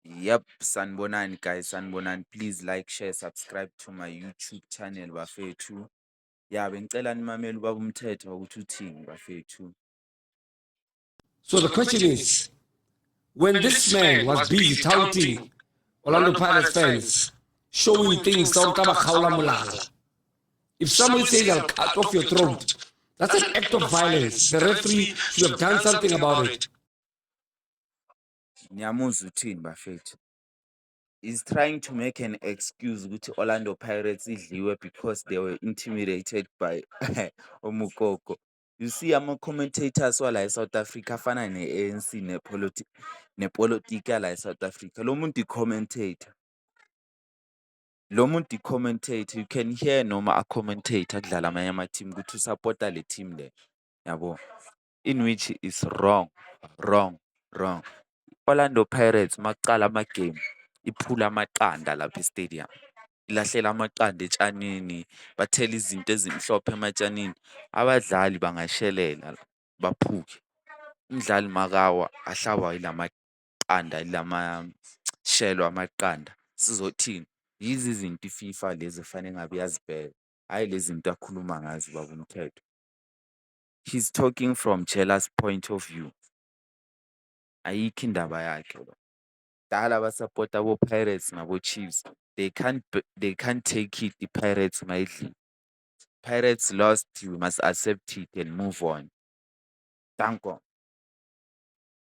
Yep, sanibonani guys, sanibonani. Please like, share, subscribe to my YouTube channel bafethu. Ya, bengicela nimamele ubaba uMthetho ukuthi uthini bafethu. So the question is, when this man was busy touting Orlando Pirates fans, showing things, if somebody says I'll cut off your throat, that's an act of violence. The referee should have done something about it. Niyamuzwa uthini bafethu. He's trying to make an excuse ukuthi Orlando Pirates idliwe because they were intimidated by Omukoko. You see ama-commentators wala eSouth Africa afana ne-ANC nepolitika la eSouth Africa. Lo muntu i-commentator. Lo muntu i-commentator, you can hear noma a-commentator kudlala amanye ama-team ukuthi usapota le team le, yabo. In which is wrong. Orlando Pirates makucala ama-game iphula amaqanda lapha e-stadium. Ilahlela amaqanda etshanini, bathela izinto ezimhlophe ematshanini. Abadlali bangashelela baphuke. Umdlali makawa ahlabwa yilamaqanda, shelo amaqanda. Sizothini? Yizo izinto i-FIFA lezi efanele ngabe iyazibheka. Hhayi lezi zinto akhuluma ngazo ubaba uMthetho. He's talking from jealous point of view. Ayikho indaba yakhe lo. Dala abasapota abo-Pirates nabo-Chiefs, they can't take it i-Pirates mayidliwe. Pirates lost, we must accept it and move on. Danko.